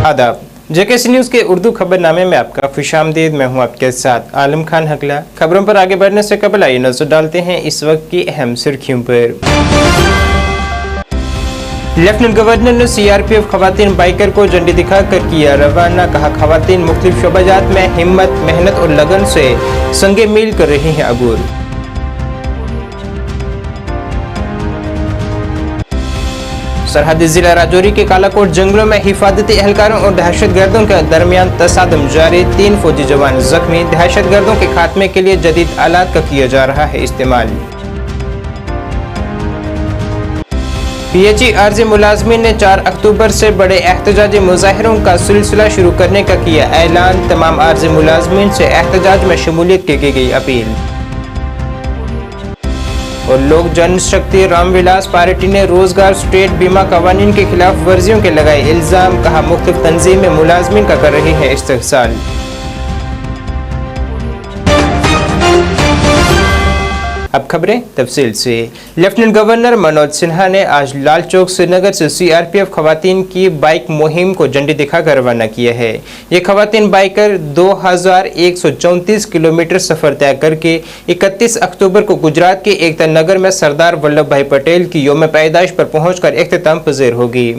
आदाब। JKC news के उर्दू खबरनामे में आपका खुशामदीद। मैं हूं आपके साथ आलम खान हकला। खबरों पर आगे बढ़ने से कबल आइए नजर डालते हैं इस वक्त की अहम सुर्खियों पर। लेफ्टिनेंट गवर्नर ने सीआरपीएफ खवातीन बाइकर को झंडी दिखाकर किया रवाना। कहा, खवातीन मुख्तलिफ शोबाजात में हिम्मत, मेहनत और लगन से संगे मील कर रही हैं अबूर। सरहदी जिला राजौरी के कालाकोट जंगलों में हिफाजती एहलकारों और दहशतगर्दों के दरमियान तसादम जारी। 3 फौजी जवान जख्मी। दहशतगर्दों के खात्मे के लिए जदीद आलात का किया जा रहा है इस्तेमाल। पीएचई आरजी मुलाजमीन ने 4 अक्टूबर से बड़े एहतजाजी मुजाहिरों का सिलसिला शुरू करने का किया ऐलान। तमाम आरजी मुलाजमीन से एहतजाज में शमूलियत की गई अपील। और लोक जनशक्ति रामविलास पार्टी ने रोजगार स्टेट बीमा कवानीन के खिलाफ वर्जियों के लगाए इल्जाम। कहा, मुख्तलिफ तंजीमें मुलाजमीन का कर रही है इस्तेहसाल। अब खबरें तफसील से। लेफ्टिनेंट गवर्नर मनोज सिन्हा ने आज लाल चौक श्रीनगर से सीआरपीएफ खवातीन की बाइक मुहिम को झंडी दिखाकर रवाना किया है। ये खवातीन बाइकर 2134 किलोमीटर सफर तय करके 31 अक्टूबर को गुजरात के एकता नगर में सरदार वल्लभ भाई पटेल की योम पैदाइश पर पहुंचकर इख्तिताम पजीर होगी।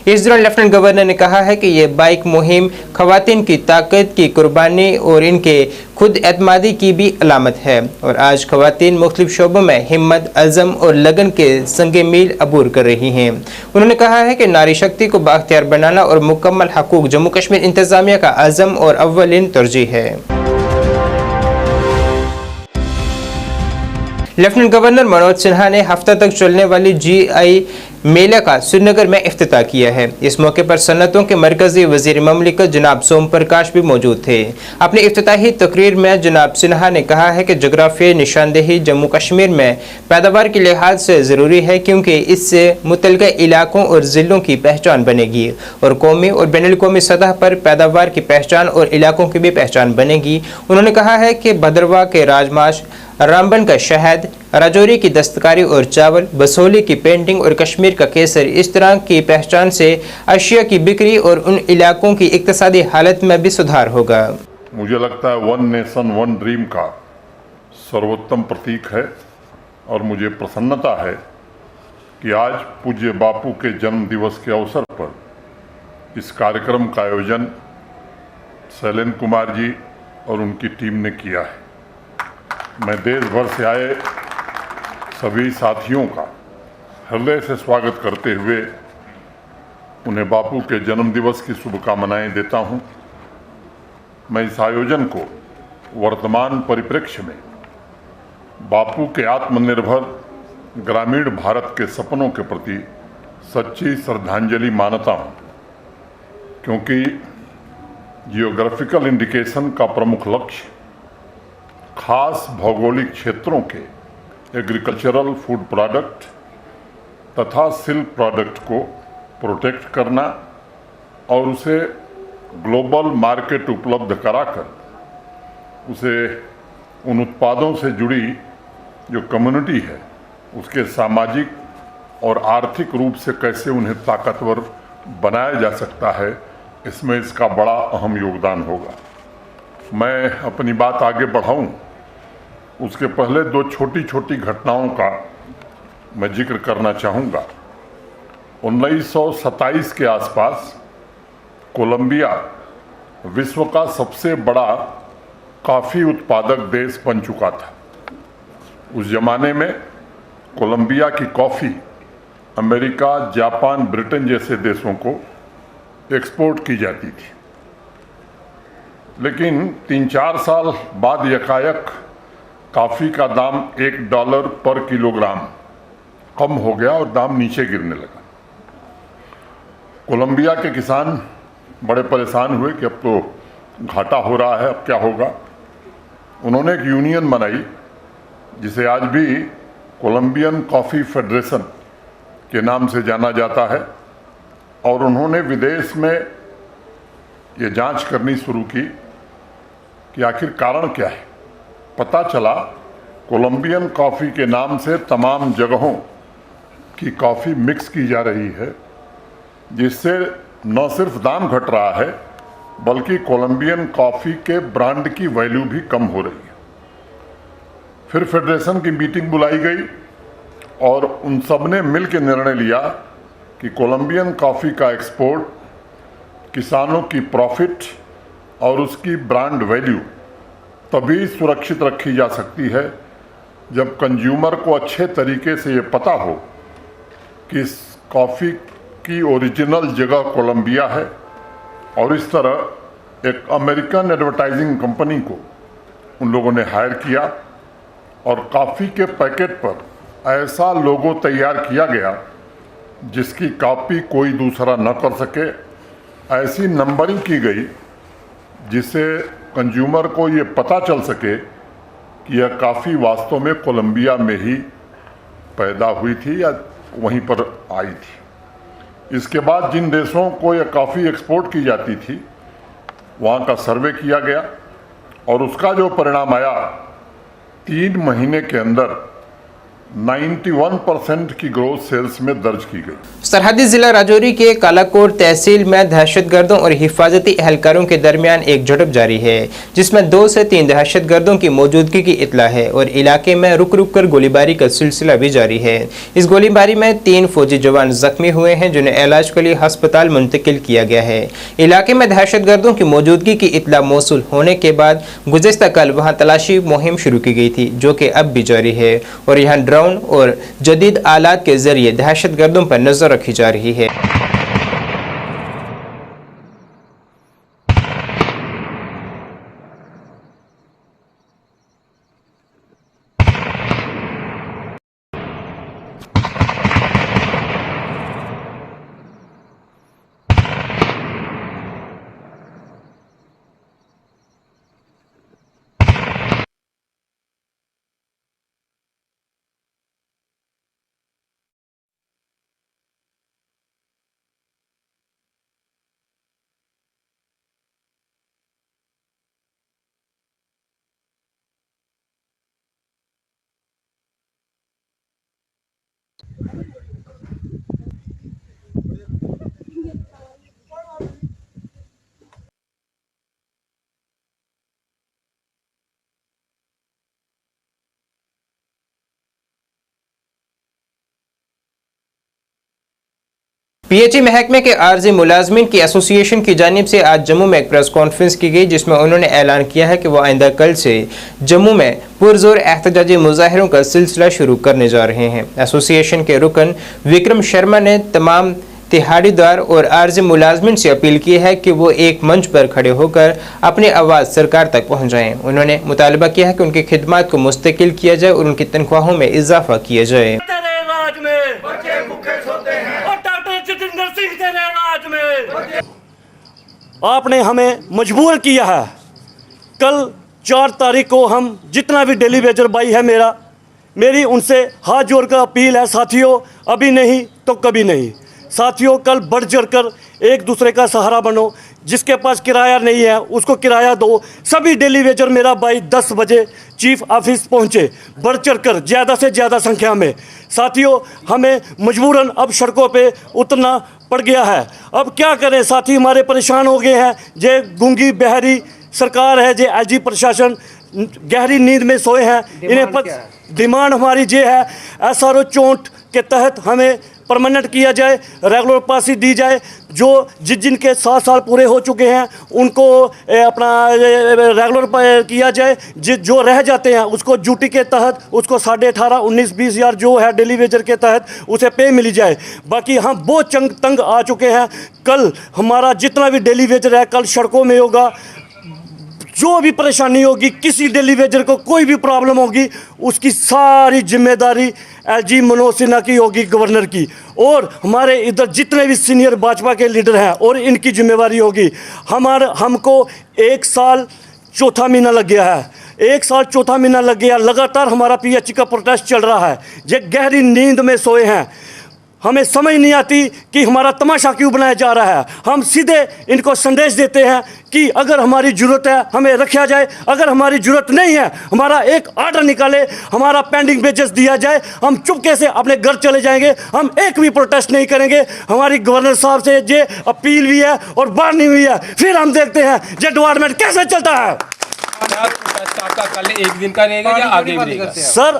इस दौरान लेफ्टिनेंट गवर्नर ने कहा है कि ये बाइक मुहिम खवातीन की ताकत की कुर्बानी और इनके खुद एतमादी की भी अलामत है और आज खवातीन मुख्तलिफ शोबों में हिम्मत, अज़म और लगन के संगे मील अबूर कर रही हैं। उन्होंने कहा है कि नारी शक्ति को बाख्तियार बनाना और मुकम्मल हकूक जम्मू कश्मीर इंतजामिया का अज़म और अव्वलीन तरजीह है। लेफ्टिनेंट गवर्नर मनोज सिन्हा ने हफ्ता तक चलने वाली GI मेले का श्रीनगर में इफ्तिताह किया है। इस मौके पर सनतों के मरकजी वजीर ममलिकत जनाब सोम प्रकाश भी मौजूद थे। अपनी इफ्तिताही तकरीर में जनाब सिन्हा ने कहा है कि जोग्राफियाई निशानदेही जम्मू कश्मीर में पैदावार के लिहाज से ज़रूरी है क्योंकि इससे मुतल्लिका इलाकों और ज़िलों की पहचान बनेगी और कौमी और बैनुल-अक़वामी सतह पर पैदावार की पहचान और इलाकों की भी पहचान बनेगी। उन्होंने कहा है कि भद्रवाह के राजमाश, रामबन का शहद, राजौरी की दस्तकारी और चावल, बसोली की पेंटिंग और कश्मीर का केसर इस तरह की पहचान से अशिया की बिक्री और उन इलाकों की इक्तिसादी हालत में भी सुधार होगा। मुझे लगता है वन नेशन वन ड्रीम का सर्वोत्तम प्रतीक है और मुझे प्रसन्नता है कि आज पूज्य बापू के जन्म दिवस के अवसर पर इस कार्यक्रम का आयोजन शैलेंद्र कुमार जी और उनकी टीम ने किया है। मैं देश भर से आए सभी साथियों का हृदय से स्वागत करते हुए उन्हें बापू के जन्म दिवस की शुभकामनाएं देता हूं। मैं इस आयोजन को वर्तमान परिप्रेक्ष्य में बापू के आत्मनिर्भर ग्रामीण भारत के सपनों के प्रति सच्ची श्रद्धांजलि मानता हूं, क्योंकि जियोग्राफिकल इंडिकेशन का प्रमुख लक्ष्य खास भौगोलिक क्षेत्रों के एग्रीकल्चरल फूड प्रोडक्ट तथा सिल्क प्रोडक्ट को प्रोटेक्ट करना और उसे ग्लोबल मार्केट उपलब्ध कराकर उसे उन उत्पादों से जुड़ी जो कम्युनिटी है उसके सामाजिक और आर्थिक रूप से कैसे उन्हें ताकतवर बनाया जा सकता है, इसमें इसका बड़ा अहम योगदान होगा। मैं अपनी बात आगे बढ़ाऊं उसके पहले 2 छोटी छोटी घटनाओं का मैं जिक्र करना चाहूँगा। 1927 के आसपास कोलंबिया विश्व का सबसे बड़ा कॉफ़ी उत्पादक देश बन चुका था। उस ज़माने में कोलंबिया की कॉफ़ी अमेरिका, जापान, ब्रिटेन जैसे देशों को एक्सपोर्ट की जाती थी, लेकिन 3-4 साल बाद यकायक कॉफ़ी का दाम $1 पर किलोग्राम कम हो गया और दाम नीचे गिरने लगा। कोलंबिया के किसान बड़े परेशान हुए कि अब तो घाटा हो रहा है, अब क्या होगा। उन्होंने एक यूनियन बनाई जिसे आज भी कोलंबियन कॉफ़ी फेडरेशन के नाम से जाना जाता है, और उन्होंने विदेश में ये जांच करनी शुरू की कि आखिर कारण क्या है। पता चला कोलंबियन कॉफ़ी के नाम से तमाम जगहों की कॉफ़ी मिक्स की जा रही है, जिससे न सिर्फ दाम घट रहा है बल्कि कोलंबियन कॉफ़ी के ब्रांड की वैल्यू भी कम हो रही है। फिर फेडरेशन की मीटिंग बुलाई गई और उन सब ने मिल के निर्णय लिया कि कोलंबियन कॉफ़ी का एक्सपोर्ट, किसानों की प्रॉफिट और उसकी ब्रांड वैल्यू तभी सुरक्षित रखी जा सकती है जब कंज्यूमर को अच्छे तरीके से ये पता हो कि इस कॉफ़ी की ओरिजिनल जगह कोलंबिया है। और इस तरह एक अमेरिकन एडवर्टाइजिंग कंपनी को उन लोगों ने हायर किया और कॉफ़ी के पैकेट पर ऐसा लोगो तैयार किया गया जिसकी कॉपी कोई दूसरा न कर सके। ऐसी नंबरिंग की गई जिससे कंज्यूमर को ये पता चल सके कि यह कॉफ़ी वास्तव में कोलंबिया में ही पैदा हुई थी या वहीं पर आई थी। इसके बाद जिन देशों को यह कॉफ़ी एक्सपोर्ट की जाती थी वहाँ का सर्वे किया गया और उसका जो परिणाम आया 3 महीने के अंदर 91% की ग्रोथ सेल्स में दर्ज की गई। सरहदी जिला राजौरी के कालाकोट तहसील में दहशतगर्दों और हिफाजती एहलकारों के दरमियान एक झड़प जारी है जिसमें 2 से 3 दहशतगर्दों की मौजूदगी की इतला है और इलाके में रुक रुक कर गोलीबारी का सिलसिला भी जारी है। इस गोलीबारी में 3 फौजी जवान जख्मी हुए हैं जिन्हें इलाज के लिए अस्पताल मुंतकिल किया गया है। इलाके में दहशतगर्दों की मौजूदगी की इतला मौसूल होने के बाद गुज़िश्ता कल वहां तलाशी मुहिम शुरू की गई थी जो कि अब भी जारी है और यहाँ ड्रोन और जदीद आलात के जरिए दहशतगर्दों पर नजर रखी जा रही है। पीएचई महकमे के आर्जी मुलाजमीन की एसोसिएशन की जानिब से आज जम्मू में एक प्रेस कॉन्फ्रेंस की गई जिसमें उन्होंने ऐलान किया है कि वो आइंदा कल से जम्मू में पुरजोर एहतजाजी मुजाहिरों का सिलसिला शुरू करने जा रहे हैं। एसोसिएशन के रुकन विक्रम शर्मा ने तमाम तिहाड़ीदार और आर्जी मुलाजमीन से अपील की है कि वो एक मंच पर खड़े होकर अपनी आवाज़ सरकार तक पहुँचाएँ। उन्होंने मुतालबा किया है कि उनकी खिदमत को मुस्तकिल किया जाए और उनकी तनख्वाहों में इजाफा किया जाए। आपने हमें मजबूर किया है। कल 4 तारीख को हम जितना भी डेली वेजर भाई है मेरी उनसे हाथ जोड़कर अपील है साथियों, अभी नहीं तो कभी नहीं। साथियों, कल बढ़ चढ़कर एक दूसरे का सहारा बनो। जिसके पास किराया नहीं है उसको किराया दो। सभी डेली वेजर मेरा भाई 10 बजे चीफ ऑफिस पहुंचे, बढ़ चढ़कर ज़्यादा से ज़्यादा संख्या में। साथियों, हमें मजबूरन अब सड़कों पे उतरना पड़ गया है। अब क्या करें साथी, हमारे परेशान हो गए हैं। जे गूंगी बहरी सरकार है, जे एलजी प्रशासन गहरी नींद में सोए हैं। इन्हें पर डिमांड हमारी ये है SRO चोट के तहत हमें परमानेंट किया जाए, रेगुलर पासी दी जाए। जो जिनके 7 साल पूरे हो चुके हैं उनको अपना रेगुलर किया जाए। जो रह जाते हैं उसको ड्यूटी के तहत उसको 18.5, 19, 20 हज़ार जो है डेली वेजर के तहत उसे पे मिली जाए। बाकी हम बहुत तंग आ चुके हैं। कल हमारा जितना भी डेली वेजर है कल सड़कों में होगा। जो भी परेशानी होगी, किसी डेली वेजर को कोई भी प्रॉब्लम होगी, उसकी सारी जिम्मेदारी एलजी मनोज सिन्हा की होगी, गवर्नर की। और हमारे इधर जितने भी सीनियर भाजपा के लीडर हैं और इनकी जिम्मेदारी होगी। हमको 1 साल चौथा महीना लग गया है। 1 साल चौथा महीना लग गया, लगातार हमारा पीएचई का प्रोटेस्ट चल रहा है। ये गहरी नींद में सोए हैं। हमें समझ नहीं आती कि हमारा तमाशा क्यों बनाया जा रहा है। हम सीधे इनको संदेश देते हैं कि अगर हमारी ज़रूरत है हमें रखा जाए, अगर हमारी ज़रूरत नहीं है हमारा एक आर्डर निकाले, हमारा पेंडिंग वेजेस दिया जाए, हम चुपके से अपने घर चले जाएंगे, हम एक भी प्रोटेस्ट नहीं करेंगे। हमारी गवर्नर साहब से ये अपील भी है और वार्निंग भी है, फिर हम देखते हैं ये डिपार्टमेंट कैसे चलता है। आपका कल एक दिन का रहेगा या आगे भी रहेगा? सर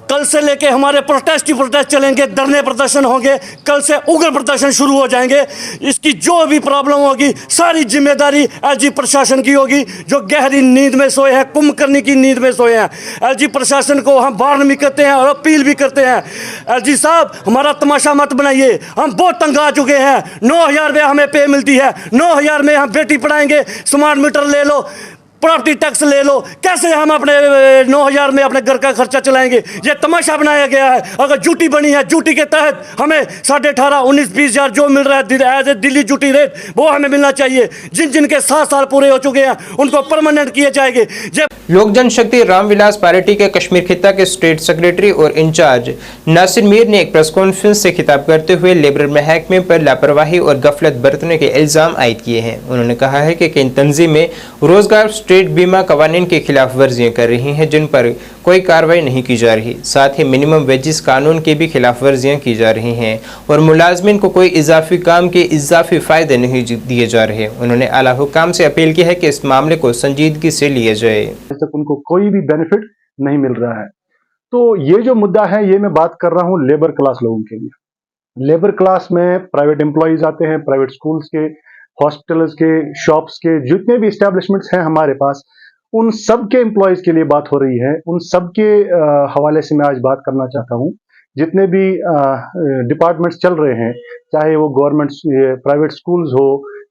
कल से लेके हमारे प्रोटेस्ट ही प्रोटेस्ट चलेंगे, धरने प्रदर्शन होंगे, कल से उग्र प्रदर्शन शुरू हो जाएंगे। इसकी जो भी प्रॉब्लम होगी सारी जिम्मेदारी एलजी प्रशासन की होगी, जो गहरी नींद में सोए हैं, कुंभकर्णी की नींद में सोए हैं। एलजी प्रशासन को हम वार्न भी करते हैं और अपील भी करते हैं, एलजी साहब हमारा तमाशा मत बनाइए, हम बहुत तंग आ चुके हैं। 9,000 रुपये हमें पे मिलती है, 9,000 में हम बेटी पढ़ाएंगे, स्मार्ट मीटर ले लो, प्रॉपर्टी टैक्स ले लो, कैसे हम अपने 9,000 में अपने घर का खर्चा चलाएंगे? ये तमाशा बनाया गया है। अगर ड्यूटी बनी है, ड्यूटी के तहत हमें 18,500, 19-20 हज़ार जो मिल रहा है as a Delhi duty rate, वो हमें मिलना चाहिए। जिनके 7 साल पूरे हो चुके हैं उनको परमानेंट किए जाएंगे। लोक जनशक्ति रामविलास पार्टी के कश्मीर खित्ता के स्टेट सेक्रेटरी और इंचार्ज नासिर मीर ने एक प्रेस कॉन्फ्रेंस से खिताब करते हुए लेबर महकमे पर लापरवाही और गफलत बरतने के इल्जाम आयद किए हैं। उन्होंने कहा है कि इन तंजीमें रोजगार स्टेट बीमा कवानीन की खिलाफ वर्जियां कर रही हैं, जिन पर कोई कार्रवाई नहीं की जा रही। साथ ही मिनिमम वेजेस कानून की भी खिलाफ वर्जियां की जा रही हैं और मुलाजमिन को कोई इजाफी काम के इजाफी फायदे नहीं दिए जा रहे। उन्होंने आला हुकाम से अपील की है कि इस मामले को संजीदगी से लिया जाए। तक उनको कोई भी बेनिफिट नहीं मिल रहा है। तो ये जो मुद्दा है ये मैं बात कर रहा हूं लेबर क्लास लोगों के लिए। लेबर क्लास में प्राइवेट एम्प्लॉयज आते हैं, प्राइवेट स्कूल्स के, हॉस्पिटल्स के, शॉप्स के, जितने भी इस्टेब्लिशमेंट्स हैं हमारे पास, उन सब के एम्प्लॉयज के लिए बात हो रही है। उन सब के हवाले से मैं आज बात करना चाहता हूं। जितने भी डिपार्टमेंट्स चल रहे हैं, चाहे वो गवर्नमेंट प्राइवेट स्कूल्स हो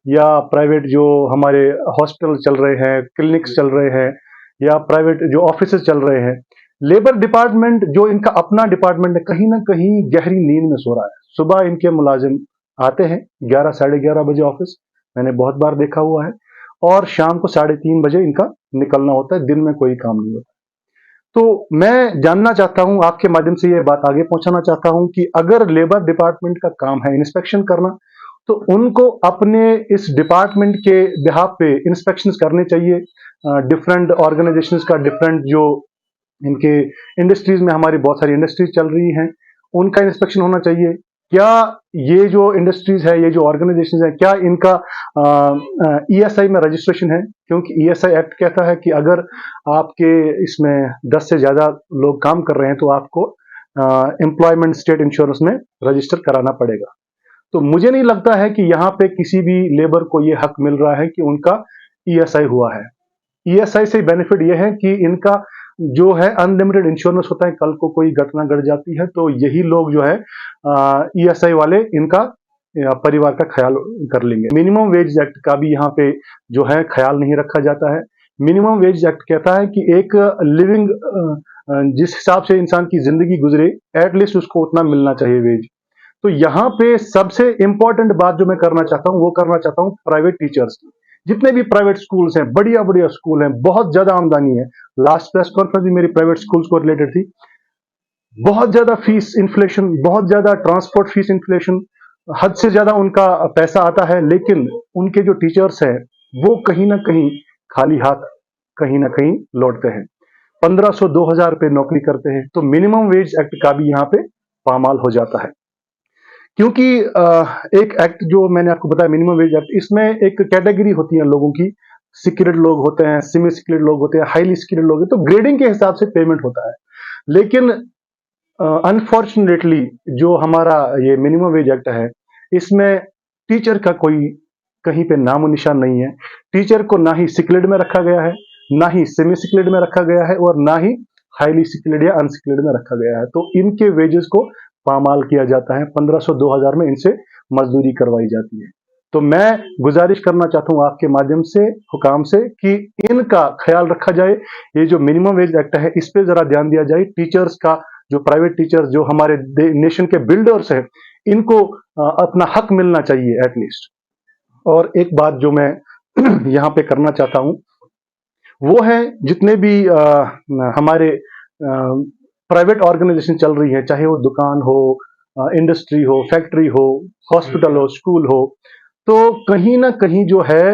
या प्राइवेट जो हमारे हॉस्पिटल चल रहे हैं, क्लिनिक्स चल रहे हैं, या प्राइवेट जो ऑफिस चल रहे हैं, लेबर डिपार्टमेंट जो इनका अपना डिपार्टमेंट है कहीं ना कहीं गहरी नींद में सो रहा है। सुबह इनके मुलाजिम आते हैं 11, 11:30 बजे ऑफिस, मैंने बहुत बार देखा हुआ है, और शाम को 3:30 बजे इनका निकलना होता है, दिन में कोई काम नहीं होता। तो मैं जानना चाहता हूं, आपके माध्यम से ये बात आगे पहुंचाना चाहता हूं कि अगर लेबर डिपार्टमेंट का काम है इंस्पेक्शन करना, तो उनको अपने इस डिपार्टमेंट के बिहाफ पे इंस्पेक्शंस करने चाहिए। डिफरेंट ऑर्गेनाइजेशंस का डिफरेंट जो इनके इंडस्ट्रीज में, हमारी बहुत सारी इंडस्ट्रीज चल रही हैं, उनका इंस्पेक्शन होना चाहिए। क्या ये जो इंडस्ट्रीज है, ये जो ऑर्गेनाइजेशंस है, क्या इनका ESI में रजिस्ट्रेशन है? क्योंकि ESI एक्ट कहता है कि अगर आपके इसमें 10 से ज्यादा लोग काम कर रहे हैं तो आपको एम्प्लॉयमेंट स्टेट इंश्योरेंस में रजिस्टर कराना पड़ेगा। तो मुझे नहीं लगता है कि यहाँ पे किसी भी लेबर को ये हक मिल रहा है कि उनका ESI हुआ है। ESI से बेनिफिट ये है कि इनका जो है अनलिमिटेड इंश्योरेंस होता है, कल को कोई घटना घट जाती है तो यही लोग जो है ESI वाले इनका परिवार का ख्याल कर लेंगे। मिनिमम वेज एक्ट का भी यहाँ पे जो है ख्याल नहीं रखा जाता है। मिनिमम वेज एक्ट कहता है कि एक लिविंग जिस हिसाब से इंसान की जिंदगी गुजरे, एटलीस्ट उसको उतना मिलना चाहिए वेज। तो यहाँ पे सबसे इंपॉर्टेंट बात जो मैं करना चाहता हूँ वो करना चाहता हूँ प्राइवेट टीचर्स की। जितने भी प्राइवेट स्कूल्स हैं, बढ़िया बढ़िया स्कूल हैं, बहुत ज्यादा आमदनी है। लास्ट प्रेस कॉन्फ्रेंस भी मेरी प्राइवेट स्कूल्स को रिलेटेड थी। बहुत ज्यादा फीस इन्फ्लेशन, बहुत ज्यादा ट्रांसपोर्ट फीस इन्फ्लेशन, हद से ज्यादा उनका पैसा आता है, लेकिन उनके जो टीचर्स हैं वो कहीं ना कहीं खाली हाथ कहीं ना कहीं लौटते हैं। 1500, 2000 रुपए नौकरी करते हैं। तो मिनिमम वेज एक्ट का भी यहाँ पे पामाल हो जाता है। क्योंकि एक एक्ट जो मैंने आपको बताया मिनिमम वेज एक्ट, इसमें एक कैटेगरी होती है लोगों की, स्किल्ड लोग होते हैं, सेमी स्किल्ड लोग होते हैं, हाईली स्किल्ड लोग हैं, तो ग्रेडिंग के हिसाब से पेमेंट होता है। लेकिन अनफॉर्चुनेटली जो हमारा ये मिनिमम वेज एक्ट है, इसमें टीचर का कोई कहीं पे नामो निशान नहीं है। टीचर को ना ही स्किल्ड में रखा गया है, ना ही सेमी स्किल्ड में रखा गया है, और ना ही हाईली स्किल्ड या अनस्किल्ड में रखा गया है। तो इनके वेजेस को पामाल किया जाता है। 1500, 2000 में इनसे मजदूरी करवाई जाती है। तो मैं गुजारिश करना चाहता हूं आपके माध्यम से, हुकाम से, कि इनका ख्याल रखा जाए। ये जो मिनिमम वेज एक्ट है इस पे जरा ध्यान दिया जाए। टीचर्स का, जो प्राइवेट टीचर्स जो हमारे नेशन के बिल्डर्स हैं, इनको अपना हक मिलना चाहिए एटलीस्ट। और एक बात जो मैं यहाँ पे करना चाहता हूं वो है, जितने भी हमारे प्राइवेट ऑर्गेनाइजेशन चल रही है, चाहे वो दुकान हो, इंडस्ट्री हो, फैक्ट्री हो, हॉस्पिटल हो, स्कूल हो, तो कहीं ना कहीं जो है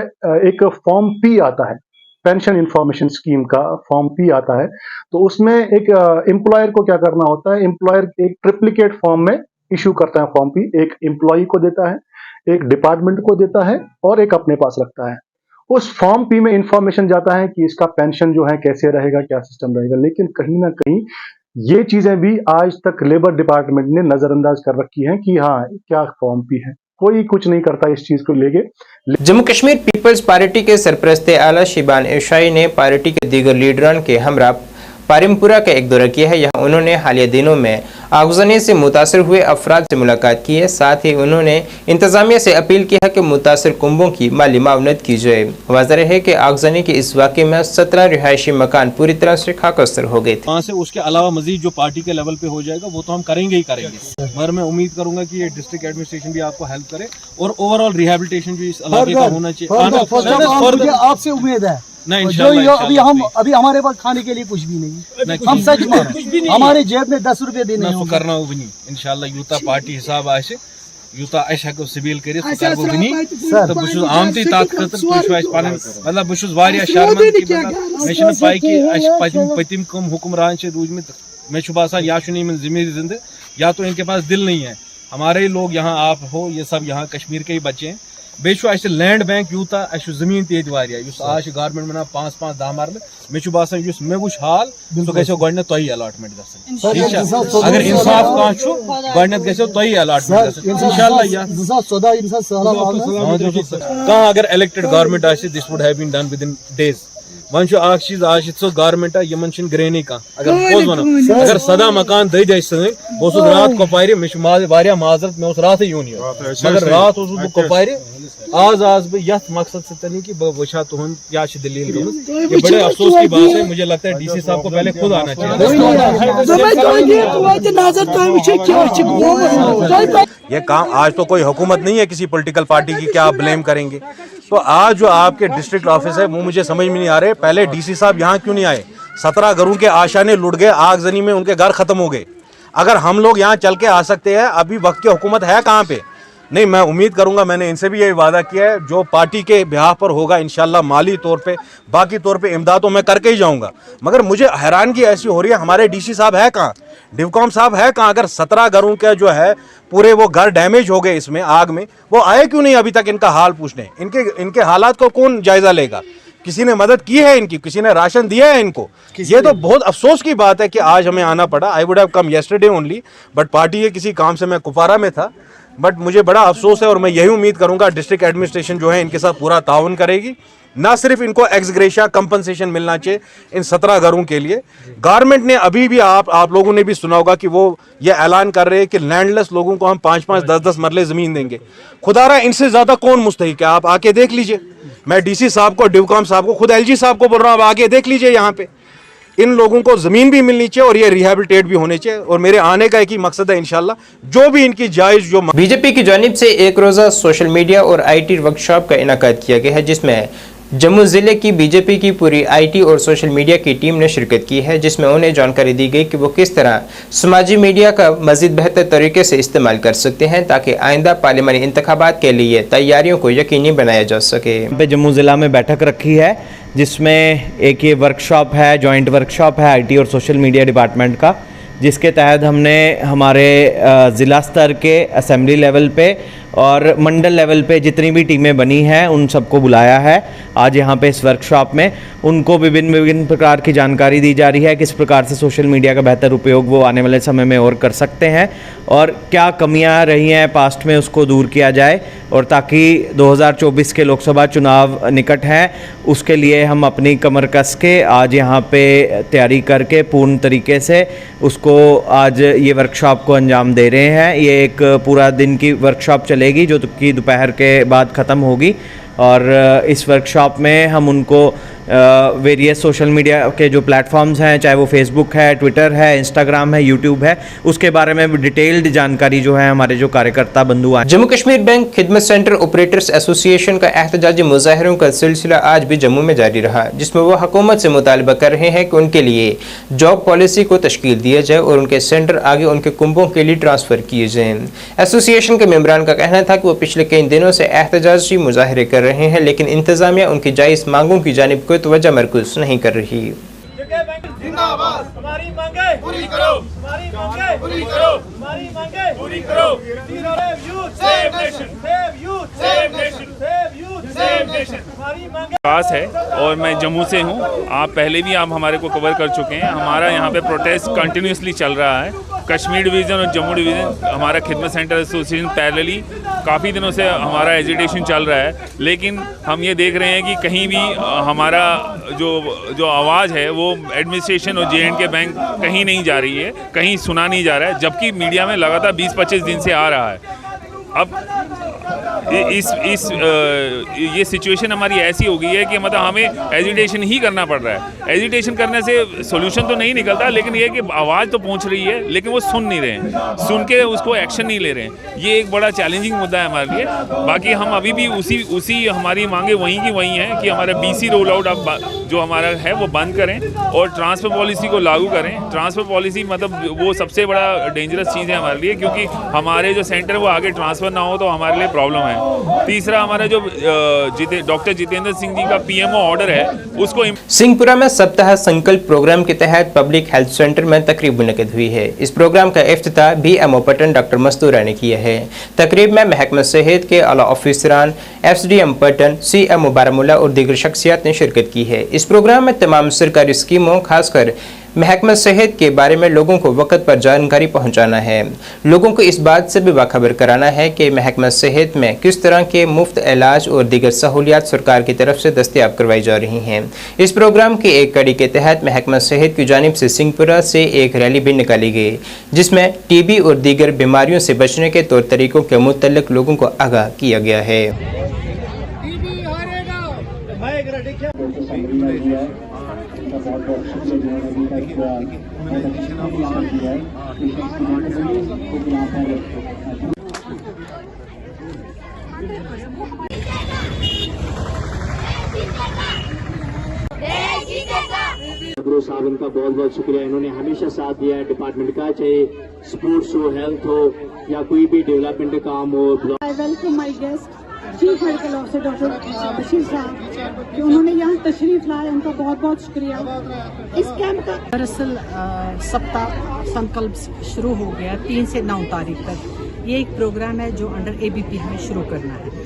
एक फॉर्म पी आता है, पेंशन इंफॉर्मेशन स्कीम का फॉर्म पी आता है। तो उसमें एक एम्प्लॉयर को क्या करना होता है, एम्प्लॉयर एक ट्रिप्लिकेट फॉर्म में इशू करता है फॉर्म पी, एक एम्प्लॉय को देता है, एक डिपार्टमेंट को देता है और एक अपने पास रखता है। उस फॉर्म पी में इंफॉर्मेशन जाता है कि इसका पेंशन जो है कैसे रहेगा, क्या सिस्टम रहेगा, लेकिन कहीं ना कहीं ये चीजें भी आज तक लेबर डिपार्टमेंट ने नजरअंदाज कर रखी हैं कि हाँ क्या फॉर्म पी है, कोई कुछ नहीं करता इस चीज को लेके। जम्मू कश्मीर पीपल्स पार्टी के सरपरस्त आला शिबान एशाई ने पार्टी के दीगर लीडरान के हमरा पारिमपुरा का एक दौरा किया है। यहाँ उन्होंने हालिया दिनों में आगजनी से मुतासर हुए अफराद से मुलाकात की है। साथ ही उन्होंने इंतजामिया से अपील की है कि मुतासर कुंबों की माली मावनत की जाए। वाज़ेह है कि आगजनी के इस वाक़े में 17 रिहायशी मकान पूरी तरह से खाकस्तर हो गए थे। वहाँ से उसके अलावा मजीद जो पार्टी के लेवल पे हो जाएगा वो तो हम करेंगे ही करेंगे, मगर मैं उम्मीद करूंगा कि ये डिस्ट्रिक्ट एडमिनिस्ट्रेशन भी आपको हेल्प करे और ओवरऑल रिहेबिलिटेशन जो इस इलाके का होना चाहिए। आपसे उम्मीद है नहीं, जो अभी हमारे पास खाने के लिए कुछ भी नहीं, हम सच में हमारे जेब में 10 रुपए भी नहीं होंगे। करना इंशाल्लाह यूता पार्टी हिसाब आसे यूता हेको सिबिल कर तो आमती तथ मतलब बहुत वारिया शर्मिंदगी पाई कि पतिम कम हुक्मरान रूदमित मे बासान या ज़मीर जिंद या तो इनके पास दिल नहीं है। हमारे ही लोग यहाँ आप हो, ये सब यहाँ कश्मीर के ही बच्चे हैं। बेशु लैंड बैंक यूता जमीन तेज आज गवर्नमेंट बना 5-5-10 मरल मे बासान मे वो हाल सो गो गो तुम अलॉटमेंट ग अगर इंसाफ कह गो तुम अलॉटमेंट कह अगर elected government this would have been done within days. One चीज आज गवर्नमेंट यमन ग्रेनी कह अगर पोज वन अगर 17 मकान दई दे सर बहुत रात कोपार मे माजरत मे रात यून मगर रात बह कोपार आज बह यथ मकसद से कि बह वुछा तुहद क्या दलील ये बड़े अफसोस की बात है। मुझे लगता है डीसी साहब को पहले खुद आना चाहिए। ये काम आज तो कोई हुकूमत नहीं है किसी पॉलिटिकल पार्टी की, क्या आप ब्लेम करेंगे। तो आज जो आपके डिस्ट्रिक्ट ऑफिस है वो मुझे समझ में नहीं आ रहे, पहले डीसी साहब यहाँ क्यों नहीं आए। 17 घरों के आशाने लुट गए, आगजनी में उनके घर खत्म हो गए। अगर हम लोग यहाँ चल के आ सकते हैं, अभी वक्त की हुकूमत है कहाँ पे। नहीं, मैं उम्मीद करूंगा, मैंने इनसे भी यही वादा किया है, जो पार्टी के बिहाफ पर होगा इंशाल्लाह माली तौर पे बाकी तौर पे इमदाद तो मैं करके ही जाऊंगा। मगर मुझे हैरानगी ऐसी हो रही है, हमारे डीसी साहब है कहाँ, डिवकॉम साहब है कहाँ। अगर 17 घरों का जो है पूरे वो घर डैमेज हो गए इसमें आग में, वो आए क्यों नहीं अभी तक इनका हाल पूछने। इनके हालात को कौन जायजा लेगा। किसी ने मदद की है इनकी, किसी ने राशन दिया है इनको। ये तो बहुत अफसोस की बात है कि आज हमें आना पड़ा। I would have come yesterday only, but party के किसी काम से मैं कुपवारा में था। बट मुझे बड़ा अफसोस है और मैं यही उम्मीद करूंगा डिस्ट्रिक्ट एडमिनिस्ट्रेशन जो है इनके साथ पूरा ताउन करेगी। ना सिर्फ इनको एक्सग्रेशिया कंपनसेशन मिलना चाहिए इन 17 घरों के लिए। गवर्नमेंट ने अभी भी आप लोगों ने भी सुना होगा कि वो ये ऐलान कर रहे हैं कि लैंडलेस लोगों को हम 5-5, 10-10 मरले ज़मीन देंगे। खुदारा इनसे ज़्यादा कौन मुस्तहिक है, आप आके देख लीजिए। मैं डीसी साहब को, डिवकॉम साहब को, खुद एलजी साहब को बोल रहा हूँ, आप आके देख लीजिए। यहाँ पे इन लोगों को ज़मीन भी मिलनी चाहिए और ये रिहेबिलिटेट भी होने चाहिए। और मेरे आने का एक ही मकसद है, इंशाल्लाह जो भी इनकी जायज़ जो बीजेपी की जानिब से एक रोज़ा सोशल मीडिया और IT वर्कशॉप का इनेकाद किया गया है, जिसमें जम्मू ज़िले की बीजेपी की पूरी IT और सोशल मीडिया की टीम ने शिरकत की है, जिसमें उन्हें जानकारी दी गई कि वो किस तरह समाजी मीडिया का मज़ीद बेहतर तरीके से इस्तेमाल कर सकते हैं ताकि आइंदा पार्लियामानी इंतखाबात के लिए तैयारियों को यकीनी बनाया जा सके। जम्मू ज़िला में बैठक रखी है जिसमें एक ये वर्कशॉप है, जॉइंट वर्कशॉप है IT और सोशल मीडिया डिपार्टमेंट का, जिसके तहत हमने हमारे ज़िला स्तर के असेंबली लेवल पे और मंडल लेवल पे जितनी भी टीमें बनी हैं उन सबको बुलाया है आज यहाँ पे इस वर्कशॉप में। उनको विभिन्न प्रकार की जानकारी दी जा रही है किस प्रकार से सोशल मीडिया का बेहतर उपयोग वो आने वाले समय में और कर सकते हैं और क्या कमियां रही हैं पास्ट में उसको दूर किया जाए, और ताकि 2024 के लोकसभा चुनाव निकट हैं उसके लिए हम अपनी कमर कस के आज यहाँ पे तैयारी करके पूर्ण तरीके से उसको आज ये वर्कशॉप को अंजाम दे रहे हैं। ये एक पूरा दिन की वर्कशॉप चलेगी जो कि दोपहर के बाद ख़त्म होगी और इस वर्कशॉप में हम उनको वेरियस सोशल मीडिया के जो प्लेटफॉर्म्स हैं, चाहे वो फेसबुक है, ट्विटर है, इंस्टाग्राम है, यूट्यूब है, उसके बारे में डिटेल्ड जानकारी जो है हमारे जो कार्यकर्ता बंधु हैं। जम्मू कश्मीर बैंक खिदमत सेंटर ऑपरेटर्स एसोसिएशन का एहतजाजी मुजाहरों का सिलसिला आज भी जम्मू में जारी रहा, जिसमें वो हुकूमत से मुतालबा कर रहे हैं कि उनके लिए जॉब पॉलिसी को तश्कील दिया जाए और उनके सेंटर आगे उनके कुंभों के लिए ट्रांसफ़र किए जाएं। एसोसिएशन के मेंबरान का कहना था कि वो पिछले कई दिनों से एहतजाजी मुजाहरे कर रहे हैं, लेकिन इंतजामिया उनकी जायज़ मांगों की जानिब कोई तवज्जो मरकूज नहीं कर रही। हमारी मांगे पूरी करो, हमारी मांगे पूरी करो, हमारी मांगे पूरी करो। Save youth, save nation, save youth, save nation, save youth, save nation. हमारी मांगे पास है और मैं जम्मू से हूँ। आप पहले भी आप हमारे को कवर कर चुके हैं। हमारा यहाँ पे प्रोटेस्ट कंटिन्यूसली चल रहा है। कश्मीर डिवीज़न और जम्मू डिवीज़न, हमारा खिदमत सेंटर एसोसिएशन पैरेलली काफ़ी दिनों से हमारा एजिटेशन चल रहा है, लेकिन हम ये देख रहे हैं कि कहीं भी हमारा जो आवाज़ है वो एडमिनिस्ट्रेशन और JNK बैंक कहीं नहीं जा रही है, कहीं सुना नहीं जा रहा है, जबकि मीडिया में लगातार 20-25 दिन से आ रहा है। अब ये सिचुएशन हमारी ऐसी हो गई है कि मतलब हमें एजिटेशन ही करना पड़ रहा है। एजिटेशन करने से सोल्यूशन तो नहीं निकलता, लेकिन ये कि आवाज़ तो पहुंच रही है, लेकिन वो सुन नहीं रहे हैं, सुन के उसको एक्शन नहीं ले रहे हैं। ये एक बड़ा चैलेंजिंग मुद्दा है हमारे लिए। बाकी हम अभी भी उसी हमारी मांगे वहीं की वहीं हैं कि हमारा BC रोल आउट अब जो हमारा है वो बंद करें और ट्रांसफ़र पॉलिसी को लागू करें। ट्रांसफ़र पॉलिसी मतलब वो सबसे बड़ा डेंजरस चीज़ है हमारे लिए, क्योंकि हमारे जो सेंटर वो आगे ट्रांसफ़र ना हो तो हमारे लिए प्रॉब्लम है। तीसरा, हमारा जो डॉक्टर जितेंद्र सिंह जी का PMO ऑर्डर है उसको सिंहपुरा में सप्ताह संकल्प प्रोग्राम के तहत पब्लिक हेल्थ सेंटर में तकरीब मुनक़िद हुई है। इस प्रोग्राम का इफ्तिताह BMO पटन डॉक्टर मस्तूरा ने किया है। तकरीब में महकमा सेहत के आला ऑफिसरान, FCDM पटन, CMO बारामूला और दीगर शख्सियात ने शिरकत की है। इस प्रोग्राम में तमाम सरकारी स्कीमों, खासकर महकमा सेहत के बारे में लोगों को वक़्त पर जानकारी पहुंचाना है। लोगों को इस बात से भी बाखबर कराना है कि महकमा सेहत में किस तरह के मुफ्त इलाज और दीगर सहूलियात सरकार की तरफ से दस्तयाब करवाई जा रही हैं। इस प्रोग्राम की एक कड़ी के तहत महकमा सेहत की जानिब से सिंहपुरा से एक रैली भी निकाली गई, जिसमें TB और दीगर बीमारियों से बचने के तौर तरीकों के मुतल्लिक़ लोगों को आगाह किया गया है। साहब, इनका बहुत बहुत शुक्रिया। इन्होंने हमेशा साथ दिया है डिपार्टमेंट का, चाहे स्पोर्ट्स हो, हेल्थ हो या कोई भी डेवलपमेंट का काम हो। I welcome my guest chief medical officer doctor Bashir साहब कि उन्होंने यहाँ तशरीफ लाया, उनका बहुत बहुत शुक्रिया। इस कैंप का दरअसल सप्ताह संकल्प शुरू हो गया 3 से 9 तारीख तक। ये एक प्रोग्राम है जो अंडर ABP हमें शुरू करना है।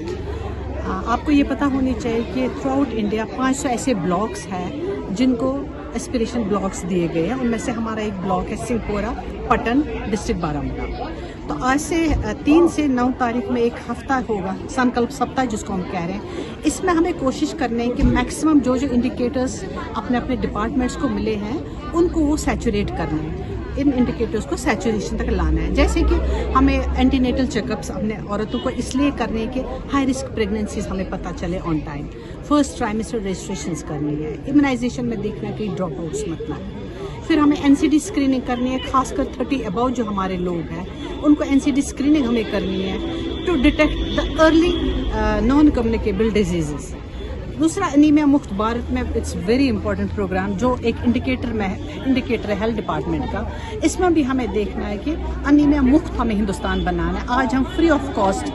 आपको ये पता होनी चाहिए कि थ्रू आउट इंडिया 500 ऐसे ब्लॉक्स हैं जिनको एस्पिरेशन ब्लॉक्स दिए गए हैं। उनमें से हमारा एक ब्लॉक है सिंहपुरा पटन, डिस्ट्रिक्ट बारामूला। तो आज से 3 से 9 तारीख में एक हफ्ता होगा संकल्प सप्ताह जिसको हम कह रहे हैं। इसमें हमें कोशिश करनी है कि मैक्सिमम जो इंडिकेटर्स अपने अपने डिपार्टमेंट्स को मिले हैं उनको वो सैचुरेट करना है, इन इंडिकेटर्स को सैचुरेशन तक लाना है। जैसे कि हमें एंटीनेटल चेकअप्स अपने औरतों को इसलिए करने हैं कि हाई रिस्क प्रेगनेंसीज हमें पता चले on time, first trimester registrations करनी है, इम्यूनाइजेशन में देखना है कि ड्रॉप आउट्स मत ना है। फिर हमें NCD स्क्रीनिंग करनी है, खासकर 30 अबव जो हमारे लोग हैं उनको NCD स्क्रीनिंग हमें करनी है to detect the early non communicable diseases. दूसरा, एनीमिया मुक्त भारत में इट्स वेरी इंपॉर्टेंट प्रोग्राम जो एक इंडिकेटर है हेल्थ डिपार्टमेंट का। इसमें भी हमें देखना है कि एनीमिया मुक्त हमें हिंदुस्तान बनाना है। आज हम free of cost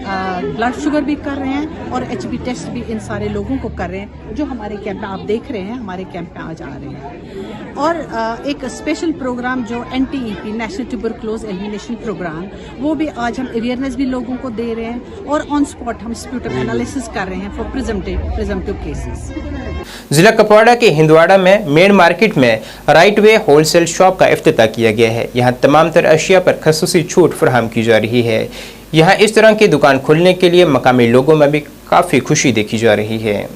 blood sugar भी कर रहे हैं और HB टेस्ट भी इन सारे लोगों को कर रहे हैं जो हमारे कैंप में आप देख रहे हैं, हमारे कैंप में आज आ रहे हैं। और एक स्पेशल प्रोग्राम जो NTEP नेशनल ट्यूबरक्लोज एलिमिनेशन प्रोग्राम, वो भी आज हम अवेयरनेस भी लोगों को दे रहे हैं और ऑन स्पॉट हम स्प्यूटम एनालिसिस कर रहे हैं फॉर प्रिजम्पटिव केसेस। जिला कुपवाड़ा के हिंदवाड़ा में मेन मार्केट में राइट वे होलसेल शॉप का इफ्तिताह किया गया है। यहाँ तमाम तर अशिया पर खसूसी छूट फराहम की जा रही है। यहाँ इस तरह की दुकान खुलने के लिए मकामी लोगों में भी काफ़ी खुशी देखी जा रही है।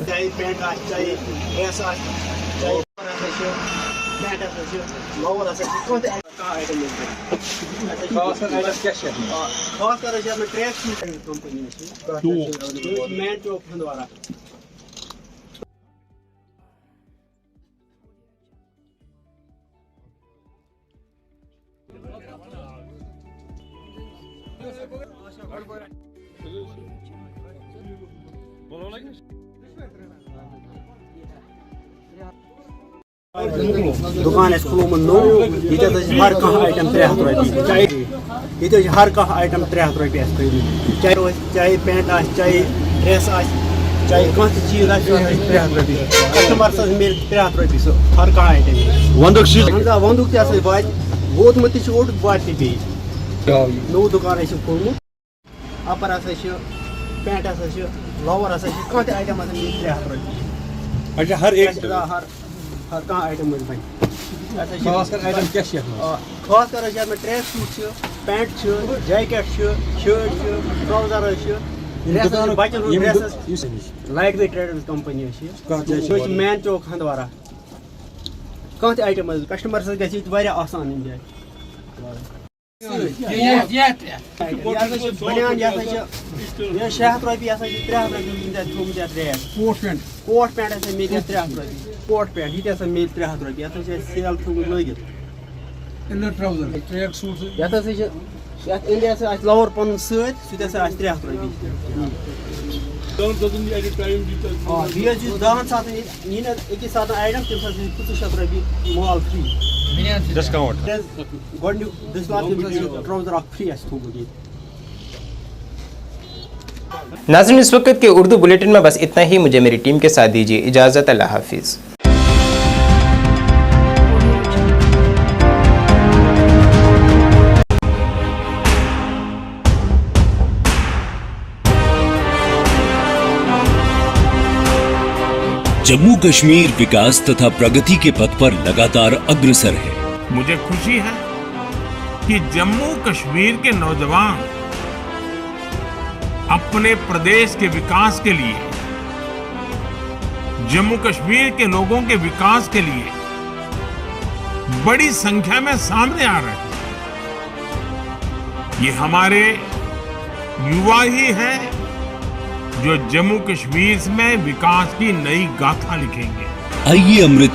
दुकान खुलोमुत नो ये हर कह आइटम 300 रुपये चाहे ये हर कह आइटम 300 रुपये चाहे पेंट आ चाहे ड्रेस आ चाहे कह चीज आ 300 रुपये कस्टमर मिल 300 रुपये सो हर कह आइटम वंदुक वात वोतमुत ओट वात नो दुकान खुलमुत अपर पेंट लोवर कह आइटम 300 रुपये अच्छा हर एक हर कह आइटम बन खास कर आइटम क्या खास कर में track suit pant jacket shirt trouser बचन like the traders company main चौक हंदवारा कह आइटम कस्टमर गि आसान इन जाए बनियान 600 रुपये 300 रुपये रेट कोट पैंट मिल 300 रुपये कोट पैंट ये मिल 300 रुपये सेल थोमुत लगित इंडिया लोवर पन सह 300 रुपये दहन सात अकिस सात आइटम तम 500 रुपये माल फ्री डिस्काउंट ट्राउजर फ्री थोमुत। नाज़रीन, इस वक्त के उर्दू बुलेटिन में बस इतना ही। मुझे मेरी टीम के साथ दीजिए इजाज़त। अल्लाह हाफिज़। जम्मू कश्मीर विकास तथा प्रगति के पथ पर लगातार अग्रसर है। मुझे खुशी है कि जम्मू कश्मीर के नौजवान अपने प्रदेश के विकास के लिए, जम्मू कश्मीर के लोगों के विकास के लिए बड़ी संख्या में सामने आ रहे हैं। ये हमारे युवा ही हैं जो जम्मू कश्मीर में विकास की नई गाथा लिखेंगे। आइए अमृत